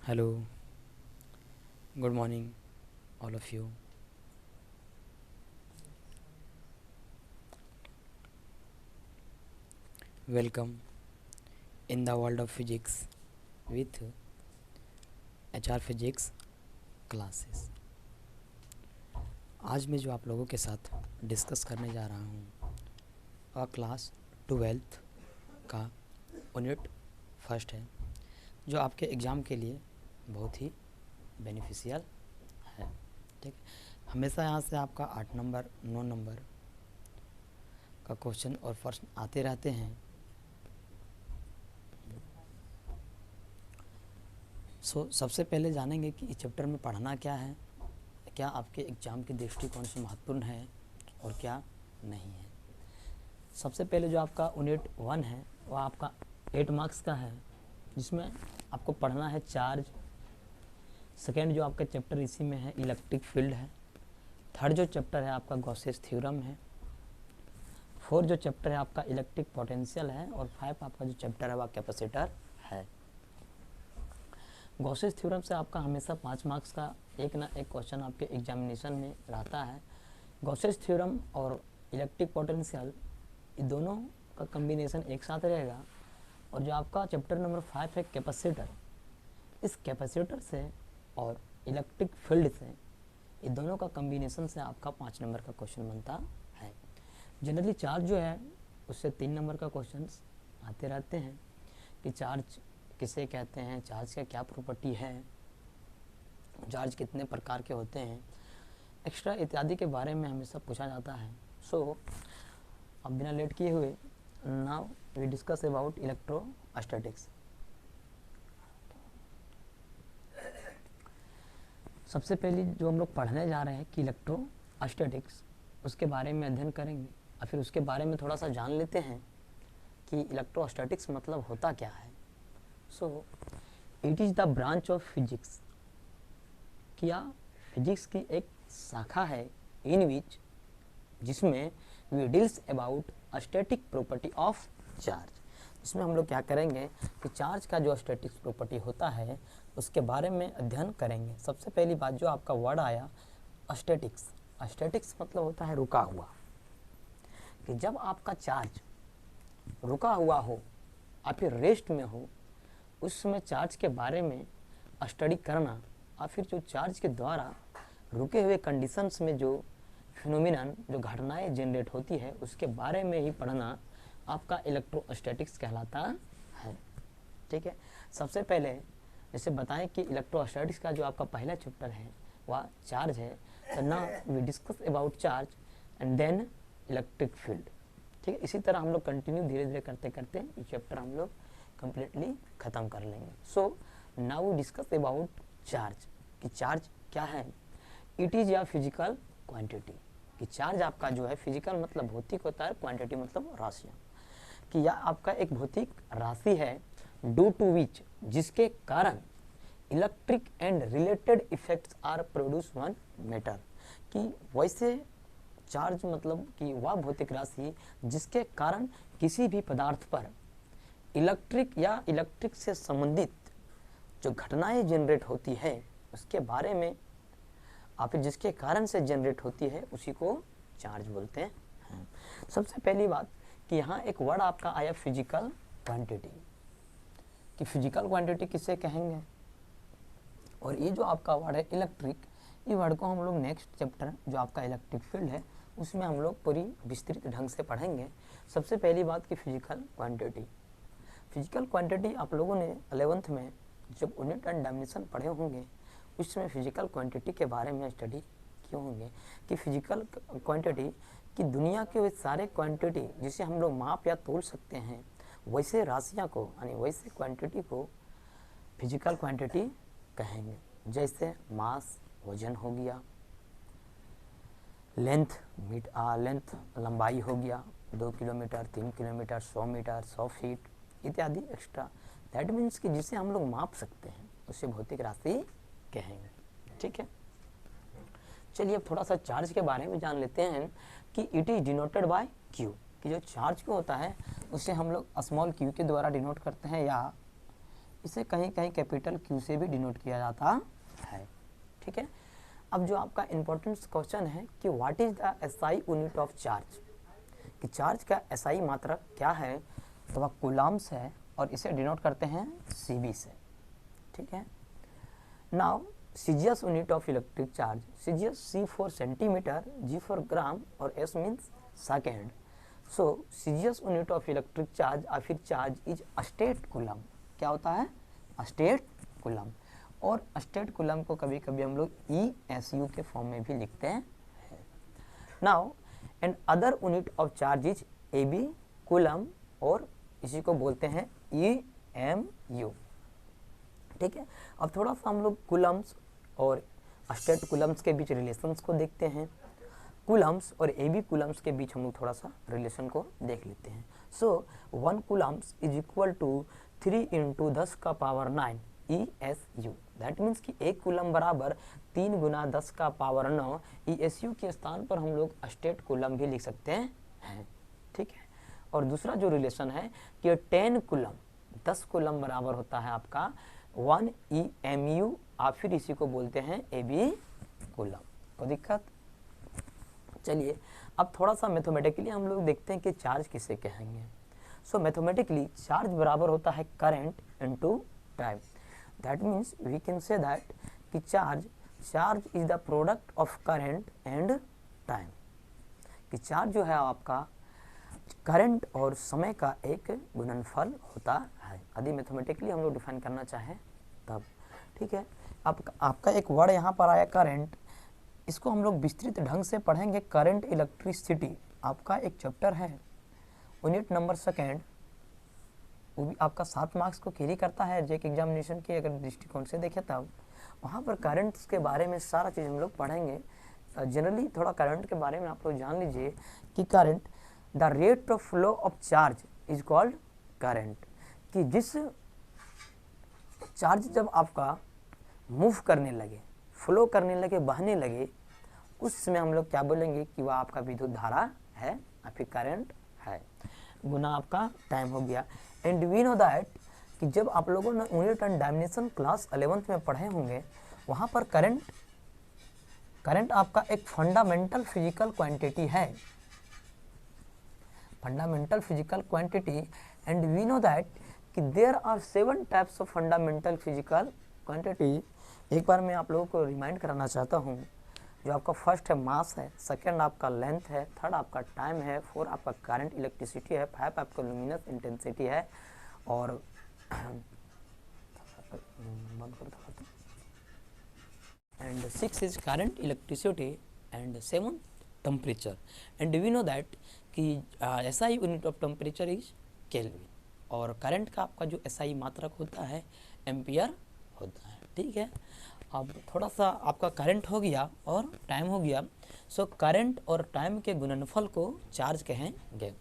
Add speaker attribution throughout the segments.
Speaker 1: Hello, good morning, all of you. Welcome in the world of physics with HR Physics classes. आज मैं जो आप लोगों के साथ डिस्कस करने जा रहा हूँ वह क्लास 12th का यूनिट फर्स्ट है, जो आपके एग्ज़ाम के लिए बहुत ही बेनिफिशियल है। ठीक है, हमेशा यहाँ से आपका 8 नंबर 9 नंबर का क्वेश्चन और प्रश्न आते रहते हैं। सबसे पहले जानेंगे कि इस चैप्टर में पढ़ना क्या है, क्या आपके एग्ज़ाम के दृष्टिकोण से महत्वपूर्ण है और क्या नहीं है। सबसे पहले जो आपका यूनिट 1 है वह आपका 8 मार्क्स का है, जिसमें आपको पढ़ना है चार्ज। सेकेंड जो आपका चैप्टर इसी में है इलेक्ट्रिक फील्ड है। थर्ड जो चैप्टर है आपका गॉसेस थ्योरम है। फोर्थ जो चैप्टर है आपका इलेक्ट्रिक पोटेंशियल है। और 5 आपका जो चैप्टर है वह कैपेसिटर है। गॉसेस थ्योरम से आपका हमेशा 5 मार्क्स का एक ना एक क्वेश्चन आपके एग्जामिनेशन में रहता है। गॉसेस थ्योरम और इलेक्ट्रिक पोटेंशियल ये दोनों का कम्बिनेशन एक साथ रहेगा। और जो आपका चैप्टर नंबर 5 है कैपेसिटर, इस कैपेसिटर से और इलेक्ट्रिक फील्ड से ये दोनों का कम्बिनेशन से आपका 5 नंबर का क्वेश्चन बनता है। जनरली चार्ज जो है उससे 3 नंबर का क्वेश्चन आते रहते हैं कि चार्ज किसे कहते हैं, चार्ज का क्या प्रॉपर्टी है, चार्ज कितने प्रकार के होते हैं, एक्स्ट्रा इत्यादि के बारे में हमेशा पूछा जाता है। अब बिना लेट किए हुए now we discuss about electrostatics. सबसे पहले जो हम लोग पढ़ने जा रहे हैं कि इलेक्ट्रोस्टैटिक्स, उसके बारे में अध्ययन करेंगे और फिर उसके बारे में थोड़ा सा जान लेते हैं कि इलेक्ट्रोस्टैटिक्स मतलब होता क्या है। It is the branch of physics, क्या फिजिक्स की एक शाखा है इन विच, जिसमें we deals about static property of charge, जिसमें हम लोग क्या करेंगे कि चार्ज का जो स्टैटिक प्रॉपर्टी होता है उसके बारे में अध्ययन करेंगे। सबसे पहली बात जो आपका वर्ड आया स्टैटिक्स, स्टैटिक्स मतलब होता है रुका हुआ, कि जब आपका चार्ज रुका हुआ हो या फिर रेस्ट में हो, उस समय चार्ज के बारे में स्टडी करना और फिर जो चार्ज के द्वारा रुके हुए कंडीशंस में जो फिनोमिनन, जो घटनाएं जनरेट होती है, उसके बारे में ही पढ़ना आपका इलेक्ट्रोस्टैटिक्स कहलाता है। ठीक है, सबसे पहले जैसे बताएं कि इलेक्ट्रोस्टैटिक्स का जो आपका पहला चैप्टर है वह चार्ज है। तो now we discuss about charge and then electric field. ठीक है, इसी तरह हम लोग कंटिन्यू धीरे धीरे करते करते ये चैप्टर हम लोग कंप्लीटली ख़त्म कर लेंगे। Now we discuss about charge, कि चार्ज क्या है। इट इज़ या फिजिकल क्वांटिटी, कि चार्ज आपका जो है फिजिकल मतलब भौतिक होता है, क्वांटिटी मतलब राशियाँ, कि यह आपका एक भौतिक राशि है ड्यू टू विच, जिसके कारण electric and related effects are produce one matter, कि वैसे चार्ज मतलब कि वह भौतिक राशि जिसके कारण किसी भी पदार्थ पर इलेक्ट्रिक या इलेक्ट्रिक से संबंधित जो घटनाएं जनरेट होती है उसके बारे में, आप जिसके कारण से जनरेट होती है उसी को चार्ज बोलते हैं। सबसे पहली बात कि यहाँ एक वर्ड आपका आया फिजिकल क्वांटिटी, कि फिजिकल क्वांटिटी किसे कहेंगे। और ये जो आपका वर्ड है इलेक्ट्रिक, ये वर्ड को हम लोग नेक्स्ट चैप्टर जो आपका इलेक्ट्रिक फील्ड है उसमें हम लोग पूरी विस्तृत ढंग से पढ़ेंगे। सबसे पहली बात कि फिजिकल क्वांटिटी, फिजिकल क्वांटिटी आप लोगों ने 11th में जब यूनिट एंड डायमेंशन पढ़े होंगे उसमें फिजिकल क्वांटिटी के बारे में स्टडी किए होंगे, कि फिजिकल क्वांटिटी कि दुनिया के वे सारे क्वांटिटी जिसे हम लोग माप या तोल सकते हैं, वैसे राशियाँ को यानी वैसे क्वांटिटी को फिजिकल क्वांटिटी कहेंगे। जैसे मास वजन हो गया, लेंथ लंबाई हो गया 2 किलोमीटर 3 किलोमीटर 100 मीटर 100 फीट इत्यादि एक्स्ट्रा, दैट मीन्स कि जिसे हम लोग माप सकते हैं उसे भौतिक राशि कहेंगे। ठीक है, चलिए अब थोड़ा सा चार्ज के बारे में जान लेते हैं कि it is denoted by Q, कि जो चार्ज क्यू होता है उसे हम लोग स्मॉल क्यू के द्वारा डिनोट करते हैं या इसे कहीं कहीं कैपिटल क्यू से भी डिनोट किया जाता है। ठीक है, अब जो आपका इम्पोर्टेंट क्वेश्चन है कि what is the SI unit of charge, कि चार्ज का एसआई मात्रक क्या है, तो वह कूलम्स है और इसे डिनोट करते हैं सीबी से। ठीक है, now CGS unit of electric charge, CGS C for centimetre, G for gram और S means second. So CGS unit of electric charge या फिर चार्ज इज स्टेट कूलम। क्या होता है? Stat coulomb. और स्टेट कूलम को कभी कभी हम लोग ESU के फॉर्म में भी लिखते हैं। Now and other unit of charge is AB coulomb, और इसी को बोलते हैं EMU। ठीक है, अब थोड़ा सा हम लोग कूलम्स और स्टेट कूलम्स के बीच रिलेशंस को देखते हैं। कूलम्स और AB कूलम्स के बीच हम लोग थोड़ा सा रिलेशन को देख लेते हैं। सो 1 कूलम्स इज इक्वल टू 3 × 10 का पावर 9 ESU। दैट मीन्स कि 1 कूलम बराबर 3 × 10 का पावर 9 ESU के स्थान पर हम लोग स्टेट कूलम भी लिख सकते हैं। ठीक है, और दूसरा जो रिलेशन है कि 10 कूलम 10 कूलम बराबर होता है आपका 1 EMU, आप फिर इसी को बोलते हैं AB कूलम। कोई दिक्कत? चलिए अब थोड़ा सा मैथमेटिकली हम लोग देखते हैं कि चार्ज किसे कहेंगे। सो मैथमेटिकली चार्ज बराबर होता है current into time. That means we can say that कि charge is the product of current and time, कि चार्ज जो है आपका करंट और समय का एक गुणनफल होता है। यदि मैथमेटिकली हम लोग डिफाइन करना चाहें तब। ठीक है, आपका एक वर्ड यहाँ पर आया करंट, इसको हम लोग विस्तृत ढंग से पढ़ेंगे। करंट इलेक्ट्रिसिटी आपका एक चैप्टर है, यूनिट नंबर सेकेंड, वो भी आपका 7 मार्क्स को कैरी करता है जेक एग्जामिनेशन के अगर दृष्टिकोण से देखें तब। वहाँ पर करंट्स के बारे में सारा चीज़ हम लोग पढ़ेंगे। जनरली थोड़ा करंट के बारे में आप लोग जान लीजिए कि current the rate of flow of charge is called current, कि जिस चार्ज जब आपका मूव करने लगे, फ्लो करने लगे, बहने लगे, उस समय हम लोग क्या बोलेंगे कि वह आपका विद्युत धारा है या फिर करंट है, गुना आपका टाइम हो गया। एंड वी नो दैट कि जब आप लोगों ने unit and dimension class 11th में पढ़े होंगे, वहाँ पर करंट आपका एक फंडामेंटल फिजिकल क्वांटिटी है, fundamental physical quantity. And we know that कि there are 7 types of fundamental physical quantity. एक बार मैं आप लोगों को रिमाइंड कराना चाहता हूँ। जो आपका फर्स्ट है मास है, सेकंड आपका लेंथ है, थर्ड आपका टाइम है, 4 आपका करंट इलेक्ट्रिसिटी है, 5 आपका लुमिनस इंटेंसिटी है, और and 6 is current electricity and 7 temperature. And we know that कि SI unit of temperature is kelvin, और करंट का आपका जो SI मात्रक होता है एम्पियर होता है। ठीक है, अब थोड़ा सा आपका करंट हो गया और टाइम हो गया। सो करंट और टाइम के गुणनफल को चार्ज कहेंगे।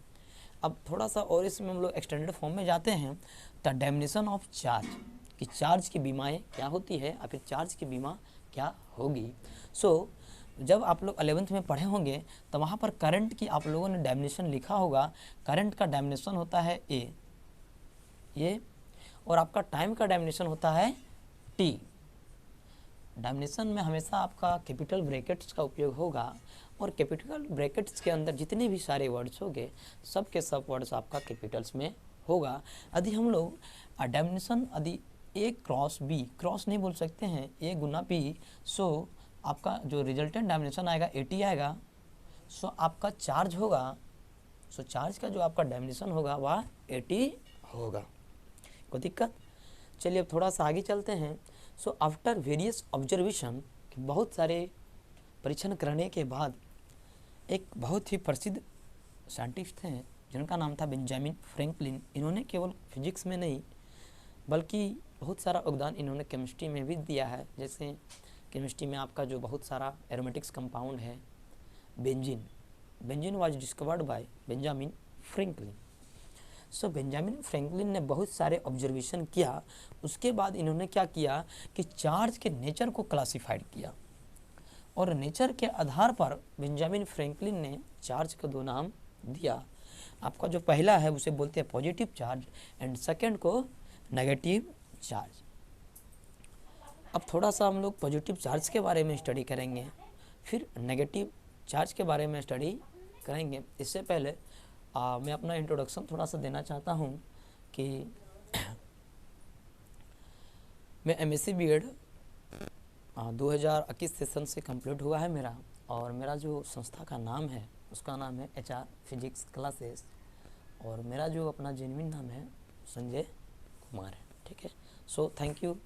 Speaker 1: अब थोड़ा सा और इसमें हम लोग एक्सटेंडेड फॉर्म में जाते हैं। द डेफिनेशन ऑफ चार्ज, कि चार्ज की बीमाएँ क्या होती है या फिर चार्ज की बीमा क्या होगी। सो जब आप लोग 11th में पढ़े होंगे तो वहाँ पर करंट की आप लोगों ने डेफिनेशन लिखा होगा। करंट का डेफिनेशन होता है ये, और आपका टाइम का डेफिनेशन होता है T। डेफिनेशन में हमेशा आपका कैपिटल ब्रैकेट्स का उपयोग होगा, और कैपिटल ब्रैकेट्स के अंदर जितने भी सारे वर्ड्स होंगे सब के सब वर्ड्स आपका कैपिटल्स में होगा। यदि हम लोग डेफिनेशन यदि A क्रॉस B, क्रॉस नहीं बोल सकते हैं, A गुना B, सो आपका जो रिजल्टेंट डेफिनेशन आएगा AT आएगा। सो आपका चार्ज होगा, सो चार्ज का जो आपका डेफिनेशन होगा वह AT होगा। कोई दिक्कत? चलिए अब थोड़ा सा आगे चलते हैं। सो आफ्टर वेरियस ऑब्जर्वेशन, बहुत सारे परीक्षण करने के बाद एक बहुत ही प्रसिद्ध साइंटिस्ट हैं जिनका नाम था बेंजामिन फ्रैंकलिन। इन्होंने केवल फिजिक्स में नहीं बल्कि बहुत सारा योगदान इन्होंने केमिस्ट्री में भी दिया है। जैसे केमिस्ट्री में आपका जो बहुत सारा एरोमेटिक्स कंपाउंड है, benzene was discovered by Benjamin Franklin. So Benjamin Franklin ने बहुत सारे ऑब्जर्वेशन किया। उसके बाद इन्होंने क्या किया कि चार्ज के नेचर को क्लासिफाइड किया, और नेचर के आधार पर बेंजामिन फ्रैंकलिन ने चार्ज को 2 नाम दिया। आपका जो पहला है उसे बोलते हैं पॉजिटिव चार्ज, एंड सेकेंड को नेगेटिव चार्ज। अब थोड़ा सा हम लोग पॉजिटिव चार्ज के बारे में स्टडी करेंगे, फिर नेगेटिव चार्ज के बारे में स्टडी करेंगे। इससे पहले मैं अपना इंट्रोडक्शन थोड़ा सा देना चाहता हूँ कि मैं एमएससी बीएड 2021 सेशन से कंप्लीट हुआ है मेरा, और मेरा जो संस्था का नाम है उसका नाम है HR फिजिक्स क्लासेस, और मेरा जो अपना जेन्युइन नाम है संजय कुमार है। ठीक है, सो थैंक यू।